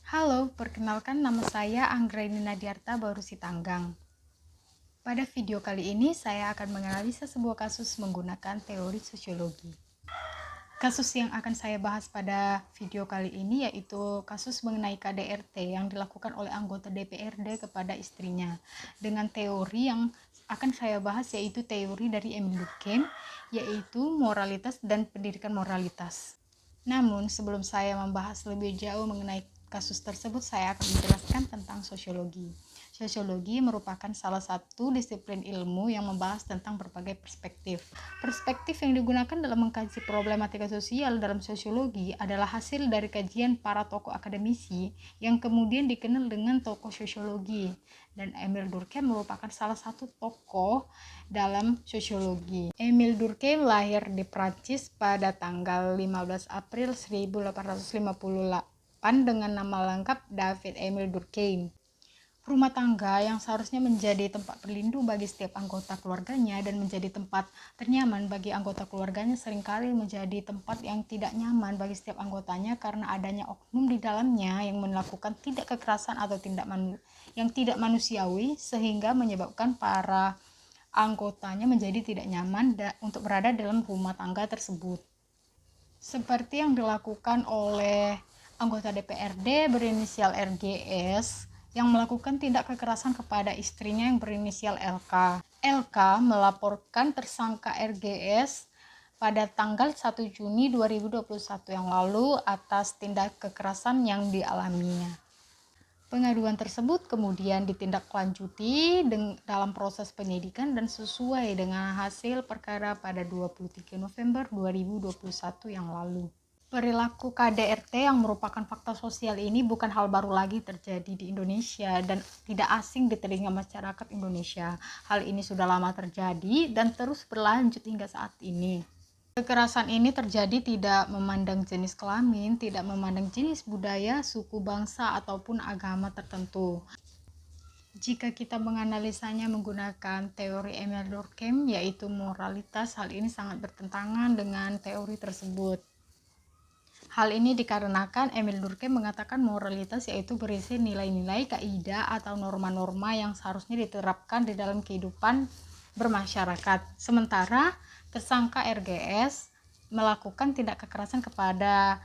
Halo, perkenalkan nama saya Anggraini Nadiarta Baru Sitanggang. Pada video kali ini saya akan menganalisa sebuah kasus menggunakan teori sosiologi. Kasus yang akan saya bahas pada video kali ini yaitu kasus mengenai KDRT yang dilakukan oleh anggota DPRD kepada istrinya. Dengan teori yang akan saya bahas yaitu teori dari Emile Durkheim, yaitu moralitas dan pendidikan moralitas. Namun sebelum saya membahas lebih jauh mengenai kasus tersebut, saya akan menjelaskan tentang sosiologi. Sosiologi merupakan salah satu disiplin ilmu yang membahas tentang berbagai perspektif. Perspektif yang digunakan dalam mengkaji problematika sosial dalam sosiologi adalah hasil dari kajian para tokoh akademisi yang kemudian dikenal dengan tokoh sosiologi. Dan Emile Durkheim merupakan salah satu tokoh dalam sosiologi. Emile Durkheim lahir di Prancis pada tanggal 15 April 1858 dengan nama lengkap David Emile Durkheim. Rumah tangga yang seharusnya menjadi tempat berlindung bagi setiap anggota keluarganya dan menjadi tempat ternyaman bagi anggota keluarganya seringkali menjadi tempat yang tidak nyaman bagi setiap anggotanya karena adanya oknum di dalamnya yang melakukan tindak kekerasan atau yang tidak manusiawi sehingga menyebabkan para anggotanya menjadi tidak nyaman untuk berada dalam rumah tangga tersebut. Seperti yang dilakukan oleh anggota DPRD berinisial RGS yang melakukan tindak kekerasan kepada istrinya yang berinisial LK. LK melaporkan tersangka RGS pada tanggal 1 Juni 2021 yang lalu atas tindak kekerasan yang dialaminya. Pengaduan tersebut kemudian ditindaklanjuti dalam proses penyidikan dan sesuai dengan hasil perkara pada 23 November 2021 yang lalu. Perilaku KDRT yang merupakan fakta sosial ini bukan hal baru lagi terjadi di Indonesia dan tidak asing di telinga masyarakat Indonesia. Hal ini sudah lama terjadi dan terus berlanjut hingga saat ini. Kekerasan ini terjadi tidak memandang jenis kelamin, tidak memandang jenis budaya, suku, bangsa, ataupun agama tertentu. Jika kita menganalisanya menggunakan teori Emile Durkheim, yaitu moralitas, hal ini sangat bertentangan dengan teori tersebut. Hal ini dikarenakan Emile Durkheim mengatakan moralitas yaitu berisi nilai-nilai, kaidah, atau norma-norma yang seharusnya diterapkan di dalam kehidupan bermasyarakat. Sementara tersangka RGS melakukan tindak kekerasan kepada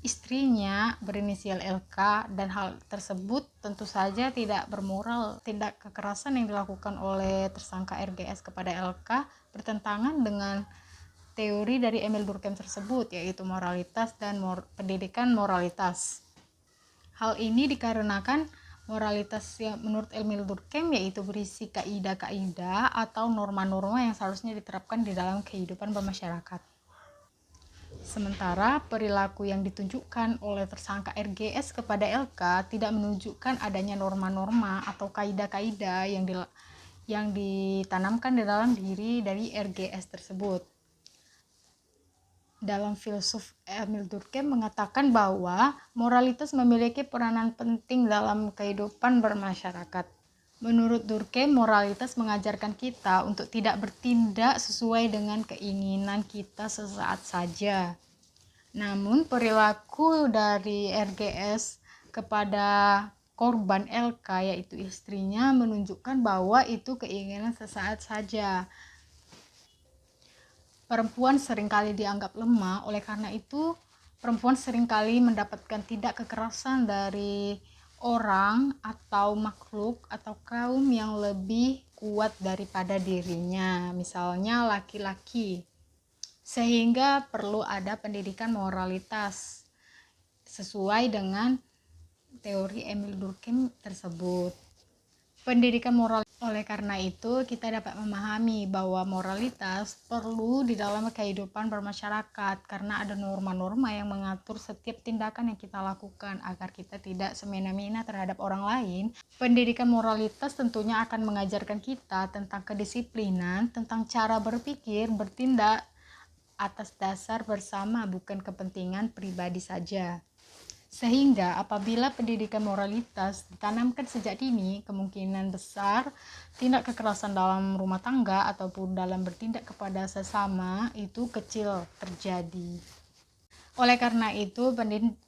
istrinya berinisial LK dan hal tersebut tentu saja tidak bermoral. Tindak kekerasan yang dilakukan oleh tersangka RGS kepada LK bertentangan dengan teori dari Emile Durkheim tersebut, yaitu moralitas dan pendidikan moralitas. Hal ini dikarenakan moralitas yang menurut Emile Durkheim yaitu berisi kaidah-kaidah atau norma-norma yang seharusnya diterapkan di dalam kehidupan bermasyarakat. Sementara perilaku yang ditunjukkan oleh tersangka RGS kepada LK tidak menunjukkan adanya norma-norma atau kaidah-kaidah yang ditanamkan di dalam diri dari RGS tersebut. Dalam filsuf Emile Durkheim mengatakan bahwa moralitas memiliki peranan penting dalam kehidupan bermasyarakat. Menurut Durkheim, moralitas mengajarkan kita untuk tidak bertindak sesuai dengan keinginan kita sesaat saja. Namun perilaku dari RGS kepada korban LK yaitu istrinya menunjukkan bahwa itu keinginan sesaat saja. Perempuan seringkali dianggap lemah, oleh karena itu perempuan seringkali mendapatkan tindak kekerasan dari orang atau makhluk atau kaum yang lebih kuat daripada dirinya, misalnya laki-laki. Sehingga perlu ada pendidikan moralitas sesuai dengan teori Emile Durkheim tersebut. Pendidikan moral, oleh karena itu kita dapat memahami bahwa moralitas perlu di dalam kehidupan bermasyarakat karena ada norma-norma yang mengatur setiap tindakan yang kita lakukan agar kita tidak semena-mena terhadap orang lain. Pendidikan moralitas tentunya akan mengajarkan kita tentang kedisiplinan, tentang cara berpikir, bertindak atas dasar bersama bukan kepentingan pribadi saja. Sehingga apabila pendidikan moralitas ditanamkan sejak dini, kemungkinan besar tindak kekerasan dalam rumah tangga ataupun dalam bertindak kepada sesama itu kecil terjadi. Oleh karena itu,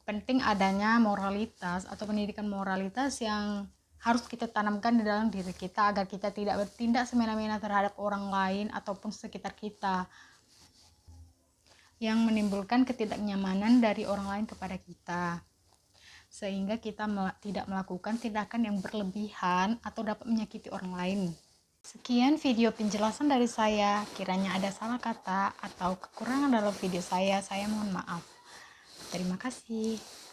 penting adanya moralitas atau pendidikan moralitas yang harus kita tanamkan di dalam diri kita agar kita tidak bertindak semena-mena terhadap orang lain ataupun sekitar kita yang menimbulkan ketidaknyamanan dari orang lain kepada kita, sehingga kita tidak melakukan tindakan yang berlebihan atau dapat menyakiti orang lain. Sekian video penjelasan dari saya. Kiranya ada salah kata atau kekurangan dalam video saya mohon maaf. Terima kasih.